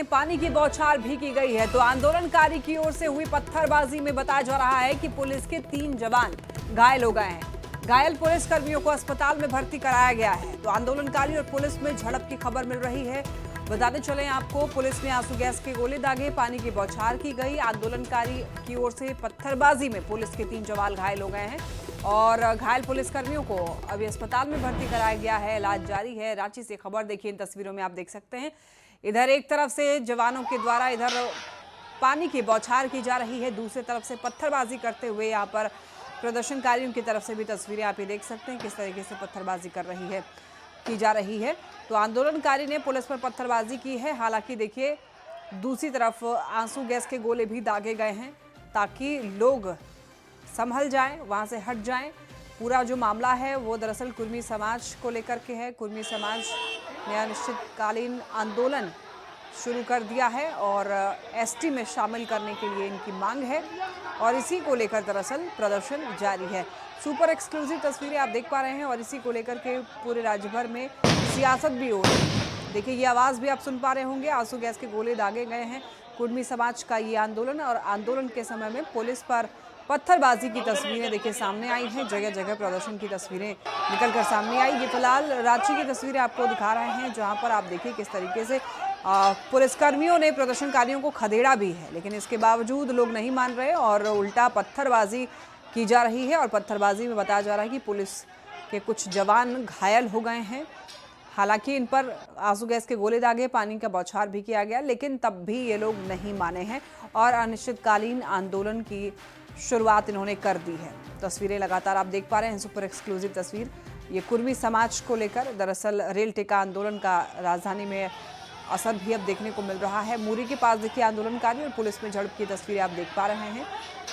हैं, पानी की बौछार भी की गई है। तो आंदोलनकारी की ओर से हुई पत्थरबाजी में बताया जा रहा है कि पुलिस के 3 जवान घायल हो गए हैं। घायल पुलिस कर्मियों को अस्पताल में भर्ती कराया गया है। तो आंदोलनकारी और पुलिस में झड़प की खबर मिल रही है। बताते चले आपको, पुलिस ने आंसू गैस के गोले दागे, पानी की बौछार की गई। आंदोलनकारी की ओर से पत्थरबाजी में पुलिस के 3 जवान घायल हो गए हैं और घायल पुलिसकर्मियों को अभी अस्पताल में भर्ती कराया गया है। इलाज जारी है। रांची से खबर देखिए, इन तस्वीरों में आप देख सकते हैं। इधर एक तरफ से जवानों के द्वारा इधर पानी की बौछार की जा रही है, दूसरी तरफ से पत्थरबाजी करते हुए यहाँ पर प्रदर्शनकारियों की तरफ से भी तस्वीरें आप ये देख सकते हैं किस तरीके से पत्थरबाजी की जा रही है। तो आंदोलनकारी ने पुलिस पर पत्थरबाजी की है। हालांकि देखिए, दूसरी तरफ आंसू गैस के गोले भी दागे गए हैं ताकि लोग संभल जाएं, वहां से हट जाएं। पूरा जो मामला है वो दरअसल कुर्मी समाज को लेकर के है। कुर्मी समाज ने अनिश्चितकालीन आंदोलन शुरू कर दिया है और एसटी में शामिल करने के लिए इनकी मांग है और इसी को लेकर दरअसल प्रदर्शन जारी है। सुपर एक्सक्लूसिव तस्वीरें आप देख पा रहे हैं और इसी को लेकर के पूरे राज्य भर में सियासत भी हो रही है। देखिए, ये आवाज़ भी आप सुन पा रहे होंगे, आंसू गैस के गोले दागे गए हैं। कुर्मी समाज का ये आंदोलन और आंदोलन के समय में पुलिस पर पत्थरबाजी की तस्वीरें देखिए सामने आई हैं। जगह जगह प्रदर्शन की तस्वीरें निकलकर सामने आई। ये फिलहाल रांची की तस्वीरें आपको दिखा रहे हैं, जहां पर आप देखिए किस तरीके से पुलिसकर्मियों ने प्रदर्शनकारियों को खदेड़ा भी है, लेकिन इसके बावजूद लोग नहीं मान रहे और उल्टा पत्थरबाजी की जा रही है। और पत्थरबाजी में बताया जा रहा है कि पुलिस के कुछ जवान घायल हो गए हैं। हालांकि इन पर आंसू गैस के गोले दागे, पानी का बौछार भी किया गया, लेकिन तब भी ये लोग नहीं माने हैं और अनिश्चितकालीन आंदोलन की शुरुआत इन्होंने कर दी है। तस्वीरें लगातार आप देख पा रहे हैं, सुपर एक्सक्लूसिव तस्वीर ये कुर्मी समाज को लेकर। दरअसल रेल टिका आंदोलन का राजधानी में असर भी अब देखने को मिल रहा है। मूरी के पास देखिए आंदोलनकारी और पुलिस में झड़प की तस्वीरें आप देख पा रहे हैं।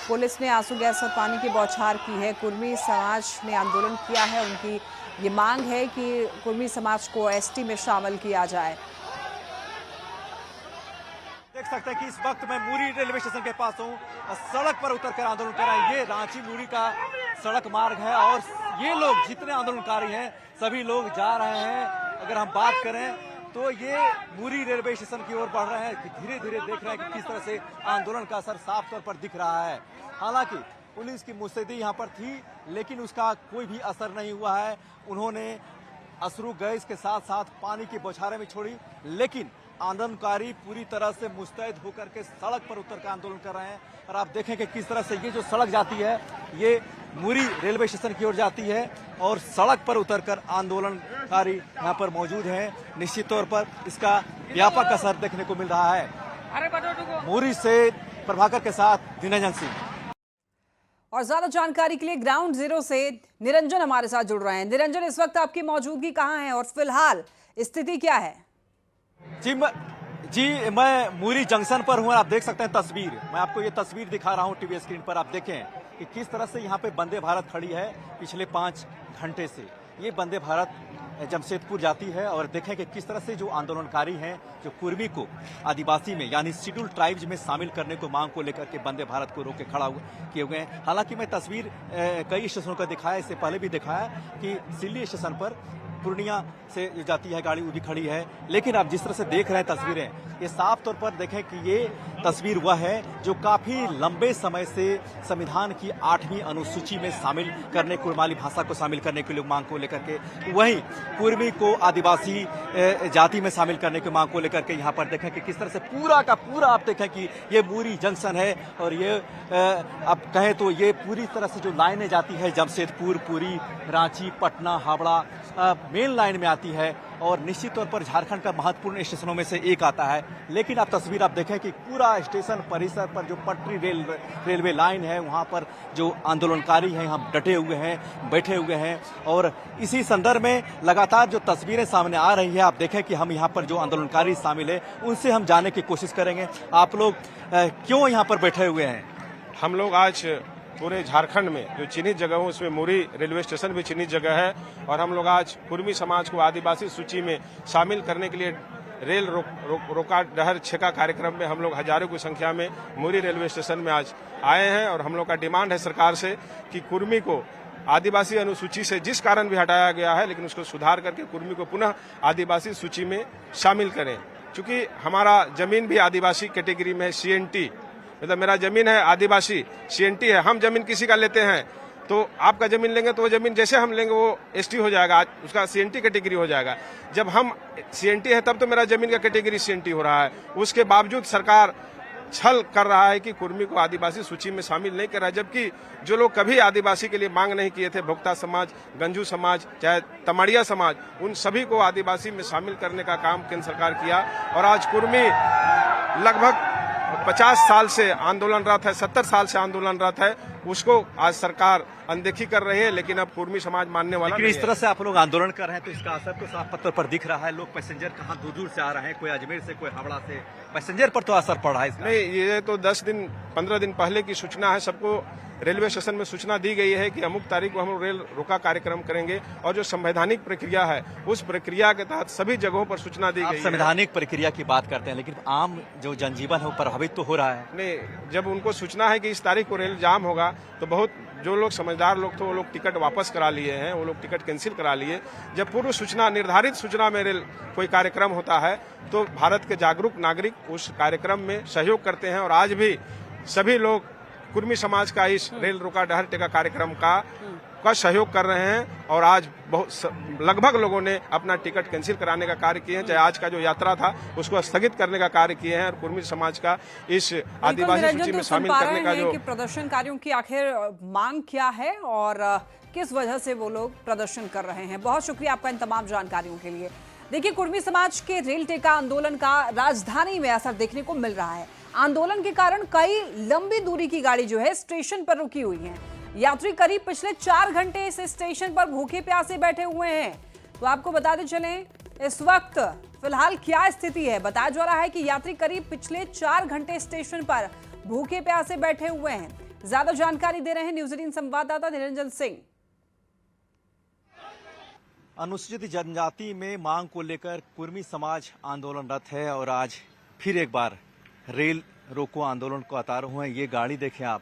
पुलिस ने आंसू गैस और पानी की बौछार की है। कुर्मी समाज ने आंदोलन किया है। उनकी ये मांग है कि कुर्मी समाज को एसटी में शामिल किया जाए। देख सकते हैं कि इस वक्त मैं मूरी रेलवे स्टेशन के पास हूँ। सड़क पर उतरकर आंदोलन कर रहे हैं। ये रांची मूरी का सड़क मार्ग है और ये लोग जितने आंदोलनकारी हैं सभी लोग जा रहे हैं। अगर हम बात करें तो ये मूरी रेलवे स्टेशन की ओर बढ़ रहे हैं। धीरे धीरे देख रहे हैं कि किस तरह से आंदोलन का असर साफ तौर पर दिख रहा है। हालांकि पुलिस की मुस्तैदी यहाँ पर थी, लेकिन उसका कोई भी असर नहीं हुआ है। उन्होंने अश्रु गैस के साथ साथ पानी की बौछारें भी छोड़ी, लेकिन आंदोलनकारी पूरी तरह से मुस्तैद होकर के सड़क पर उतर कर आंदोलन कर रहे हैं। और आप देखें कि किस तरह से ये जो सड़क जाती है ये मूरी रेलवे स्टेशन की ओर जाती है और सड़क पर उतरकर आंदोलनकारी यहाँ पर मौजूद हैं। निश्चित तौर पर इसका व्यापक असर देखने को मिल रहा है। मूरी से प्रभाकर के साथ दिनजन सिंह। और ज्यादा जानकारी के लिए ग्राउंड जीरो से निरंजन हमारे साथ जुड़ रहे हैं। निरंजन, इस वक्त आपकी मौजूदगी कहाँ है और फिलहाल स्थिति क्या है? जी मैं मूरी जंक्शन पर हूँ। आप देख सकते हैं तस्वीर, मैं आपको ये तस्वीर दिखा रहा हूँ टीवी स्क्रीन पर। आप देखें कि किस तरह से यहाँ पे वंदे भारत खड़ी है पिछले 5 घंटे से। ये वंदे भारत जमशेदपुर जाती है और देखें कि किस तरह से जो आंदोलनकारी हैं, जो कुर्मी को आदिवासी में यानी शेड्यूल ट्राइब्स में शामिल करने को मांग को लेकर के वंदे भारत को रोक के खड़ा किए हुए हैं। हालांकि मैं तस्वीर कई स्टेशनों का दिखाया, इससे पहले भी दिखाया कि सिल्ली स्टेशन पर पूर्णिया से जो जाती है गाड़ी वो भी खड़ी है। लेकिन आप जिस तरह से देख रहे हैं तस्वीरें, ये साफ तौर पर देखें कि ये तस्वीर वह है जो काफी लंबे समय से संविधान की 8वीं अनुसूची में शामिल करने, कुर्माली भाषा को शामिल करने के लिए मांग को लेकर के, वहीं कुर्मी को आदिवासी जाति में शामिल करने की मांग को लेकर के यहाँ पर देखें कि किस तरह से पूरा का पूरा आप देखें कि ये मूरी जंक्शन है और ये आप कहें तो ये पूरी तरह से जो लाइनें जाती है जमशेदपुर, पुरी, रांची, पटना, हावड़ा मेन लाइन में आती है और निश्चित तौर पर झारखंड का महत्वपूर्ण स्टेशनों में से एक आता है। लेकिन आप तस्वीर आप देखें कि पूरा स्टेशन परिसर पर जो पटरी रेलवे लाइन है वहां पर जो आंदोलनकारी हैं यहाँ डटे हुए हैं, बैठे हुए हैं। और इसी संदर्भ में लगातार जो तस्वीरें सामने आ रही है, आप देखें कि हम यहाँ पर जो आंदोलनकारी शामिल है उनसे हम जानने की कोशिश करेंगे। आप लोग क्यों यहाँ पर बैठे हुए हैं? हम लोग आज पूरे झारखंड में जो चिन्हित जगह है उसमें मूरी रेलवे स्टेशन भी चिन्हित जगह है और हम लोग आज कुर्मी समाज को आदिवासी सूची में शामिल करने के लिए रेल रोका डहर छेका कार्यक्रम में हम लोग हजारों की संख्या में मूरी रेलवे स्टेशन में आज आए हैं। और हम लोग का डिमांड है सरकार से कि कुर्मी को आदिवासी अनुसूची से जिस कारण भी हटाया गया है, लेकिन उसको सुधार करके कुर्मी को पुनः आदिवासी सूची में शामिल करें। चूंकि हमारा जमीन भी आदिवासी कैटेगरी में है, सीएनटी, मतलब मेरा जमीन है आदिवासी सीएनटी है। हम जमीन किसी का लेते हैं तो आपका जमीन लेंगे तो वो जमीन जैसे हम लेंगे वो एसटी हो जाएगा, उसका सीएनटी कैटेगरी हो जाएगा। जब हम सीएनटी है तब तो मेरा जमीन का कैटेगरी सीएनटी हो रहा है। उसके बावजूद सरकार छल कर रहा है कि कुर्मी को आदिवासी सूची में शामिल नहीं कर रहा है, जबकि जो लोग कभी आदिवासी के लिए मांग नहीं किए थे, भोक्ता समाज, गंजू समाज, चाहे तमाड़िया समाज, उन सभी को आदिवासी में शामिल करने का काम केंद्र सरकार किया। और आज कुर्मी लगभग 50 साल से आंदोलनरत है, 70 साल से आंदोलनरत है, उसको आज सरकार अनदेखी कर रही है। लेकिन अब कुर्मी समाज मानने वाला लेकिन इस तरह से आप लोग आंदोलन कर रहे हैं तो इसका असर तो साफ पत्थर पर दिख रहा है। लोग पैसेंजर कहाँ दूर दूर से आ रहे हैं, कोई अजमेर से, कोई हावड़ा से, पैसेंजर पर तो असर पड़ रहा है इसका। नहीं, ये तो 10 दिन 15 दिन पहले की सूचना है। सबको रेलवे स्टेशन में सूचना दी गई है कि अमुक तारीख को हम रेल रोका कार्यक्रम करेंगे, और जो संवैधानिक प्रक्रिया है उस प्रक्रिया के तहत सभी जगहों पर सूचना दी गई है। संवैधानिक प्रक्रिया की बात करते हैं, लेकिन आम जो जनजीवन है वो प्रभावित तो हो रहा है। नहीं, जब उनको सूचना है कि इस तारीख को रेल जाम होगा तो बहुत जो लोग समझदार लोग थे वो लोग टिकट वापस करा लिए हैं, वो लोग टिकट कैंसिल करा लिए। जब पूर्व सूचना, निर्धारित सूचना में रेल कोई कार्यक्रम होता है तो भारत के जागरूक नागरिक उस कार्यक्रम में सहयोग करते हैं। और आज भी सभी लोग कुर्मी समाज का इस रेल रोका डहर टेका कार्यक्रम का सहयोग कर रहे हैं। और आज बहुत लगभग लोगों ने अपना टिकट कैंसिल कराने का कार्य किए हैं, चाहे आज का जो यात्रा था उसको स्थगित करने का कार्य किए हैं। और कुर्मी समाज का इस आदिवासी सूची में शामिल करने का जो प्रदर्शनकारियों की आखिर मांग क्या है और किस वजह से वो लोग प्रदर्शन कर रहे हैं। बहुत शुक्रिया आपका इन तमाम जानकारियों के लिए। देखिए, कुर्मी समाज के रेल टेका आंदोलन का राजधानी में असर देखने को मिल रहा है। आंदोलन के कारण कई लंबी दूरी की गाड़ी जो है स्टेशन पर रुकी हुई है। यात्री करीब पिछले 4 घंटे इस स्टेशन पर भूखे प्यासे बैठे हुए हैं। तो आपको बताते चलें इस वक्त फिलहाल क्या स्थिति है। बताया जा रहा है कि यात्री करीब पिछले 4 घंटे स्टेशन पर भूखे प्यासे बैठे हुए हैं। ज्यादा जानकारी दे रहे हैं न्यूज 18 संवाददाता निरंजन सिंह। अनुसूचित जनजाति में मांग को लेकर कुर्मी समाज आंदोलनरत है और आज फिर एक बार रेल रोको आंदोलन को उतारे हुए हैं। ये गाड़ी देखें आप,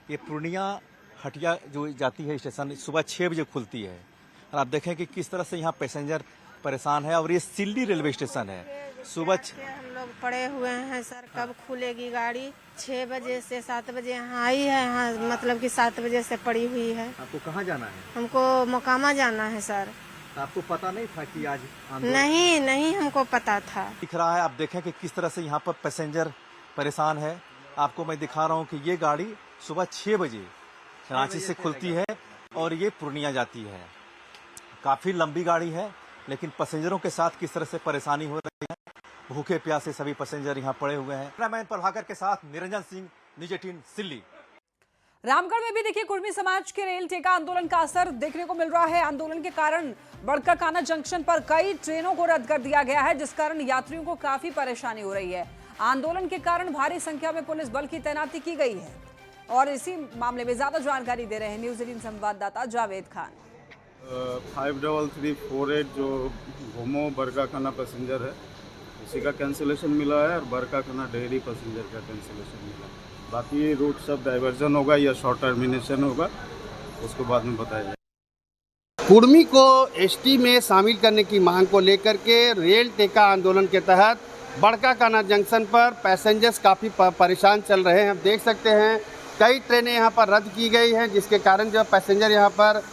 ये पूर्णिया हटिया जो जाती है स्टेशन सुबह 6 बजे खुलती है। और आप देखें कि किस तरह से यहाँ पैसेंजर परेशान है। और ये सिल्ली रेलवे स्टेशन है। सुबह हम लोग पड़े हुए हैं सर, कब खुलेगी गाड़ी। 6 बजे से 7 बजे यहाँ आई है, यहाँ मतलब कि 7 बजे से पड़ी हुई है। आपको कहाँ जाना है? हमको मोकामा जाना है सर। आपको पता नहीं था कि आज नहीं हमको पता था। दिख रहा है, आप देखें कि किस तरह से यहाँ पर पैसेंजर परेशान है। आपको मैं दिखा रहा हूँ कि ये गाड़ी सुबह 6 बजे रांची से खुलती है और ये पूर्णिया जाती है। काफी लंबी गाड़ी है, लेकिन पैसेंजरों के साथ किस तरह से परेशानी हो रही है। भूखे प्यासे सभी पैसेंजर यहाँ पड़े हुए हैं। कैमरामैन प्रभाकर के साथ निरंजन सिंह, न्यूज 18 सिल्ली। रामगढ़ में भी देखिए कुर्मी समाज के रेल टेका आंदोलन का असर देखने को मिल रहा है। आंदोलन के कारण बड़काकाना जंक्शन पर कई ट्रेनों को रद्द कर दिया गया है, जिस कारण यात्रियों को काफी परेशानी हो रही है। आंदोलन के कारण भारी संख्या में पुलिस बल की तैनाती की गई है। और इसी मामले में ज्यादा जानकारी दे रहे हैं न्यूज 18 संवाददाता जावेद खान। 53348 जो घूमो बरकाखाना पैसेंजर है उसी का कैंसिलेशन मिला है, और बरकाखाना डेहरी पैसेंजर का कैंसिलेशन मिला है। बाकी रूट सब डाइवर्जन होगा या शॉर्ट टर्मिनेशन होगा, उसको बाद में बताया जाएगा। कुर्मी को एसटी में शामिल करने की मांग को लेकर के रेल टेका आंदोलन के तहत बड़काकाना जंक्शन पर पैसेंजर्स काफ़ी परेशान चल रहे हैं। हम देख सकते हैं कई ट्रेनें यहाँ पर रद्द की गई हैं, जिसके कारण जो पैसेंजर यहाँ पर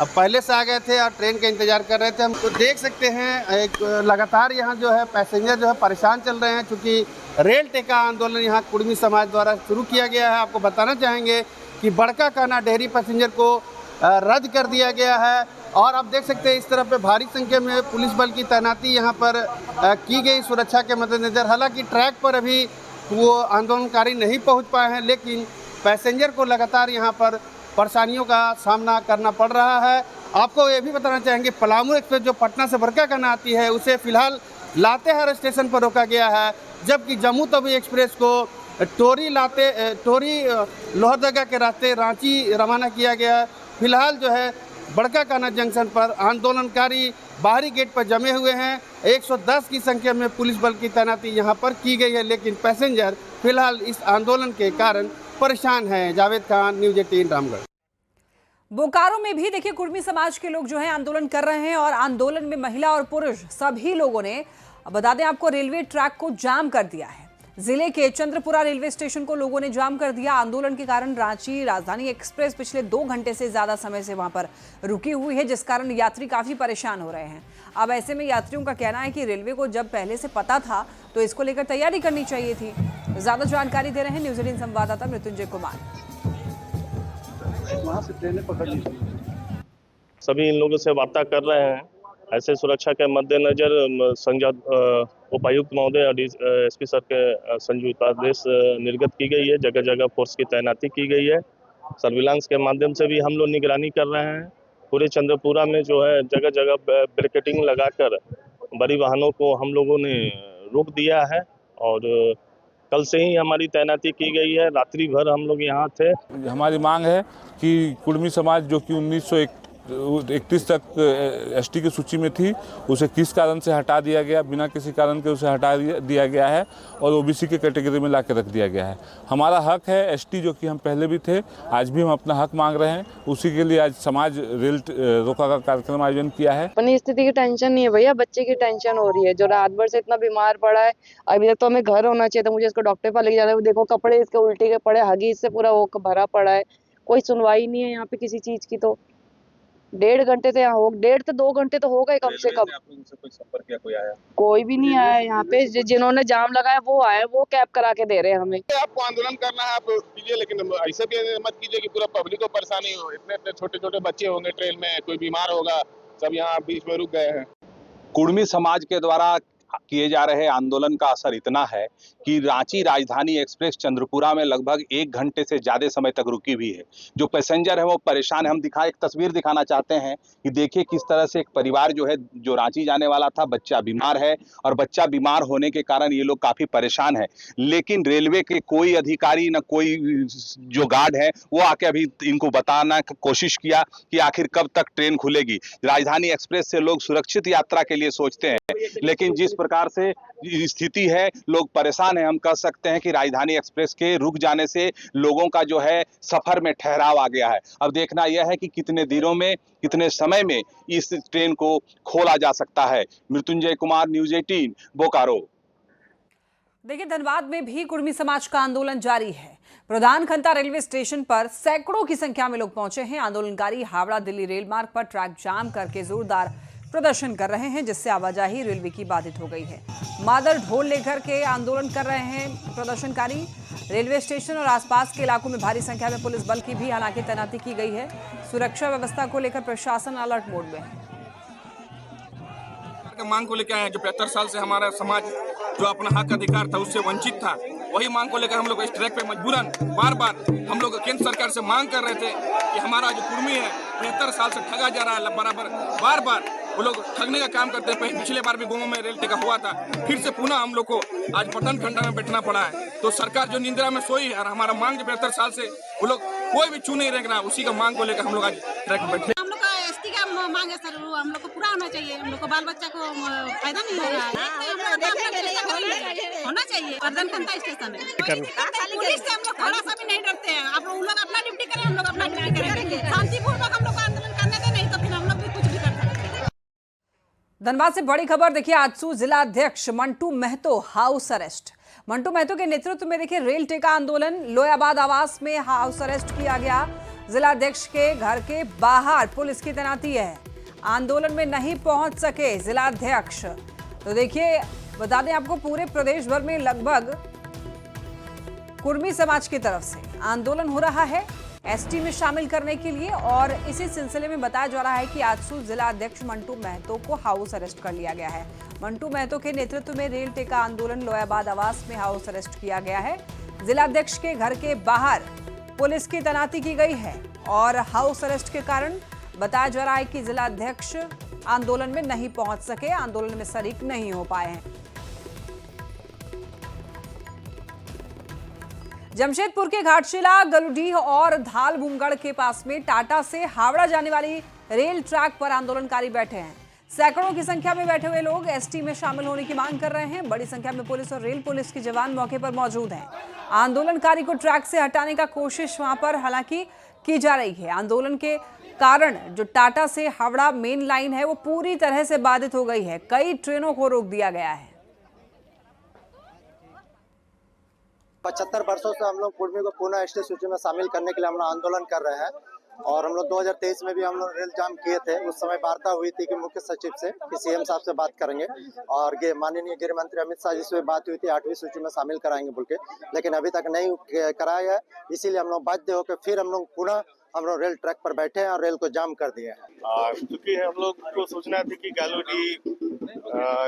अब पहले से आ गए थे और ट्रेन का इंतजार कर रहे थे। हम तो देख सकते हैं एक लगातार यहाँ जो है पैसेंजर जो है परेशान चल रहे हैं, क्योंकि रेल टेका आंदोलन यहाँ कुर्मी समाज द्वारा शुरू किया गया है। आपको बताना चाहेंगे कि बड़काकाना डेहरी पैसेंजर को रद्द कर दिया गया है। और आप देख सकते हैं इस तरह पे भारी संख्या में पुलिस बल की तैनाती यहाँ पर की गई सुरक्षा के मद्देनजर। हालांकि ट्रैक पर अभी वो आंदोलनकारी नहीं पहुँच पाए हैं, लेकिन पैसेंजर को लगातार यहाँ पर परेशानियों का सामना करना पड़ रहा है। आपको ये भी बताना चाहेंगे पलामू एक्सप्रेस जो पटना से बरकाकाना आती है उसे फिलहाल लातेहार स्टेशन पर रोका गया है, जबकि जम्मू तवी एक्सप्रेस को टोरी लोहरदगा के रास्ते रांची रवाना किया गया। फिलहाल जो है बड़काकाना जंक्शन पर आंदोलनकारी बाहरी गेट पर जमे हुए हैं। 110 की संख्या में पुलिस बल की तैनाती यहाँ पर की गई है, लेकिन पैसेंजर फिलहाल इस आंदोलन के कारण परेशान हैं। जावेद खान, न्यूज 18 रामगढ़। बोकारो में भी देखिए कुर्मी समाज के लोग जो है आंदोलन कर रहे हैं और आंदोलन में महिला और पुरुष सभी लोगों ने अब बता दें आपको, रेलवे ट्रैक को जाम कर दिया है। जिले के चंद्रपुरा रेलवे स्टेशन को लोगों ने जाम कर दिया। आंदोलन के कारण रांची राजधानी एक्सप्रेस पिछले 2 घंटे से ज्यादा समय से वहां पर रुकी हुई है, जिस कारण यात्री काफी परेशान हो रहे हैं। अब ऐसे में यात्रियों का कहना है कि रेलवे को जब पहले से पता था तो इसको लेकर तैयारी करनी चाहिए थी। ज्यादा जानकारी दे रहे हैं न्यूजीलैंड संवाददाता मृत्युंजय कुमार। वहाँ से ट्रेनें पकड़ ली थी। सभी इन लोगों से वार्ता कर रहे हैं। ऐसे सुरक्षा के मद्देनजर उपायुक्त महोदय और एसपी सर के संयुक्तादेश निर्गत की गई है। जगह जगह फोर्स की तैनाती की गई है। सर्विलांस के माध्यम से भी हम लोग निगरानी कर रहे हैं। पूरे चंद्रपुरा में जो है जगह जगह बैरिकेडिंग लगाकर बड़ी वाहनों को हम लोगों ने रोक दिया है और कल से ही हमारी तैनाती की गई है। रात्रि भर हम लोग यहाँ थे। हमारी मांग है कि कुर्मी समाज जो कि 1931 तक एसटी की सूची में थी, उसे किस कारण से हटा दिया गया, बिना किसी कारण के उसे हटा दिया गया है और ओबीसी के कैटेगरी में ला के रख दिया गया है। हमारा हक है एसटी, जो कि हम पहले भी थे, आज भी हम अपना हक मांग रहे हैं। उसी के लिए आज समाज रेल रोका का कार्यक्रम आयोजन किया है। अपनी स्थिति की टेंशन नहीं है भैया, बच्चे की टेंशन हो रही है जो रात भर से इतना बीमार पड़ा है। अभी तक तो हमें घर होना चाहिए था, मुझे इसको डॉक्टर पर लेके जाना है। देखो कपड़े इसके उल्टे के पड़े, हगीज से पूरा वो भरा पड़ा है। कोई सुनवाई नहीं है यहाँ पे किसी चीज की। तो 1.5 घंटे से यहाँ हो, 1.5 से 2 घंटे तो हो गए कम से कम। कोई संपर्क किया, कोई आया? कोई भी नहीं आया यहाँ पे। जिन्होंने जाम लगाया वो आए, वो कैब करा के दे रहे हैं हमें। आपको आंदोलन करना है आप कीजिए, लेकिन ऐसा भी मत कीजिए कि पूरा पब्लिक को परेशानी हो। इतने छोटे छोटे बच्चे होंगे ट्रेन में, कोई बीमार होगा, सब यहाँ बीच में रुक गए हैं। कुर्मी समाज के द्वारा किए जा रहे आंदोलन का असर इतना है कि रांची राजधानी एक्सप्रेस चंद्रपुरा में लगभग 1 घंटे से ज्यादा समय तक रुकी हुई है। जो पैसेंजर है वो परेशान है। हम एक तस्वीर दिखाना चाहते हैं कि देखिए किस तरह से एक परिवार जो है, जो रांची जाने वाला था, बच्चा बीमार है और बच्चा बीमार होने के कारण ये लोग काफी परेशान है। लेकिन रेलवे के कोई अधिकारी न कोई जो गार्ड है वो आके अभी इनको बताना कोशिश किया कि आखिर कब तक ट्रेन खुलेगी। राजधानी एक्सप्रेस से लोग सुरक्षित यात्रा के लिए सोचते हैं, लेकिन जिस प्रकार से स्थिति है, लोग परेशान हैं। हम कह सकते हैं कि राजधानी एक्सप्रेस के रुक जाने से लोगों का जो है सफर में ठहराव आ गया है। अब देखना यह है कि कितने दिनों में, कितने समय में इस ट्रेन को खोला जा सकता है। मृत्युंजय कुमार, न्यूज़ 18, बोकारो। देखिए, धनबाद में भी कुर्मी समाज का आंदोलन जारी है। प्रधान खंता रेलवे स्टेशन पर सैकड़ों की संख्या में लोग पहुंचे हैं। आंदोलनकारी हावड़ा दिल्ली रेल मार्ग पर ट्रैक जाम करके जोरदार प्रदर्शन कर रहे हैं, जिससे आवाजाही रेलवे की बाधित हो गई है। मादर ढोल लेकर के आंदोलन कर रहे हैं प्रदर्शनकारी। रेलवे स्टेशन और आसपास के इलाकों में भारी संख्या में पुलिस बल की भी हालांकि तैनाती की गई है। सुरक्षा व्यवस्था को लेकर प्रशासन अलर्ट मोड में है। मांग को लेकर आए हैं, जो 75 साल से हमारा समाज जो अपना हक अधिकार था उससे वंचित था, वही मांग को लेकर हम लोग इस ट्रैक पे मजबूरन बार बार हम लोग केंद्र सरकार से मांग कर रहे थे कि हमारा जो कुर्मी है 75 साल से ठगा जा रहा है। बराबर बार बार वो लोग ठगने का काम करते हैं। पिछले बार भी गाँव में रेल टेका हुआ था, फिर से पुनः हम लोग को आज पटन खंडा में बैठना पड़ा है। तो सरकार जो निंद्रा में सोई है और हमारा मांग जो 75 साल से वो लोग कोई भी छू नहीं रखना, उसी का मांग को लेकर हम लोग आज ट्रैक में बैठे। हम लोग का एसटी का मांग है सर, हम लोग को पूरा होना चाहिए। हम लोग को बाल बच्चा को फायदा नहीं होगा, होना चाहिए। पटन खंडा स्टेशन है, पुलिस से हम लोग थोड़ा सा भी नहीं डरते हैं। आप लोग अपना ड्यूटी करें, हम लोग अपना ड्यूटी करेंगे। शांतिपूर्वक हम लोग को आंदोलन करने दें, नहीं तो फिर हम लोग भी कुछ भी कर सकते हैं। धनबाद से बड़ी खबर देखिए, आजसू जिला अध्यक्ष मंटू महतो हाउस अरेस्ट। मंटू महतो के नेतृत्व में देखिए रेल टेका आंदोलन, लोयाबाद आवास में हाउस अरेस्ट किया गया। जिला अध्यक्ष के घर के बाहर पुलिस की तैनाती है। आंदोलन में नहीं पहुंच सके जिला अध्यक्ष। तो देखिए, बता दें आपको, पूरे प्रदेश भर में लगभग कुर्मी समाज की तरफ से आंदोलन हो रहा है एसटी में शामिल करने के लिए, और इसी सिलसिले में बताया जा रहा है कि आजसू जिला अध्यक्ष मंटू महतो को हाउस अरेस्ट कर लिया गया है। मंटू महतो के नेतृत्व में रेल टेका आंदोलन लोयाबाद आवास में हाउस अरेस्ट किया गया है। जिला अध्यक्ष के घर के बाहर पुलिस की तैनाती की गई है और हाउस अरेस्ट के कारण बताया जा रहा है कि जिला अध्यक्ष आंदोलन में नहीं पहुंच सके, आंदोलन में शरीक नहीं हो पाए हैं। जमशेदपुर के घाटशिला, गलुडीह और धालभूमगढ़ के पास में टाटा से हावड़ा जाने वाली रेल ट्रैक पर आंदोलनकारी बैठे हैं। सैकड़ों की संख्या में बैठे हुए लोग एसटी में शामिल होने की मांग कर रहे हैं। बड़ी संख्या में पुलिस और रेल पुलिस के जवान मौके पर मौजूद हैं। आंदोलनकारी को ट्रैक से हटाने का कोशिश वहां पर हालांकि की जा रही है। आंदोलन के कारण जो टाटा से हावड़ा मेन लाइन है वो पूरी तरह से बाधित हो गई है। कई ट्रेनों को रोक दिया गया है। 75 वर्षों से हम लोग कुर्मी को पुनः एसटी सूची में शामिल करने के लिए हम लोग आंदोलन कर रहे हैं और हम लोग 2023 में भी हम लोग रेल जाम किए थे। उस समय वार्ता हुई थी कि मुख्य सचिव से कि सीएम साहब से बात करेंगे और माननीय गृह मंत्री अमित शाह जी से बात हुई थी 8वीं सूची में शामिल कराएंगे बोल के, लेकिन अभी तक नहीं कराया है। इसीलिए हम लोग बाध्य होकर फिर हम लोग पुनः हम लोग रेल ट्रैक पर बैठे हैं और रेल को जाम कर दिए हैं। क्योंकि हम लोग को सूचना थी कि गालूडी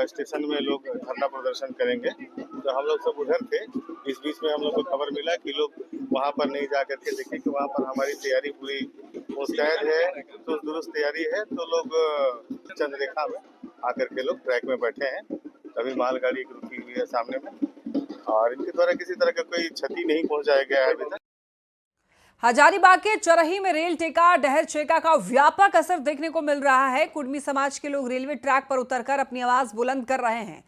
स्टेशन में लोग धरना प्रदर्शन करेंगे, तो हम लोग सब उधर थे। इस बीच में हम लोग को खबर मिला कि लोग वहां पर नहीं जा करके देखे कि वहां पर हमारी तैयारी पूरी मुस्तैद है, तो दुरुस्त तैयारी है। तो लोग चंद्ररेखा में आकर के लोग ट्रैक में बैठे हैं। अभी मालगाड़ी रुकी हुई है सामने में और इनके द्वारा किसी तरह का कोई क्षति नहीं पहुंचाया गया है अभी तक। हजारीबाग के चरही में रेल टेका डहर चेका का व्यापक असर देखने को मिल रहा है। कुर्मी समाज के लोग रेलवे ट्रैक पर उतरकर अपनी आवाज बुलंद कर रहे हैं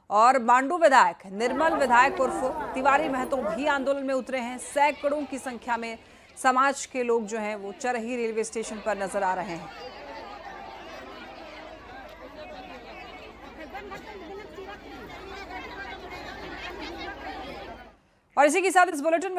और मांडू विधायक, निर्मल विधायक उर्फ तिवारी महतो भी आंदोलन में उतरे हैं। सैकड़ों की संख्या में समाज के लोग जो हैं वो चरही रेलवे स्टेशन पर नजर आ रहे हैं। और इसी के साथ इस बुलेटिन में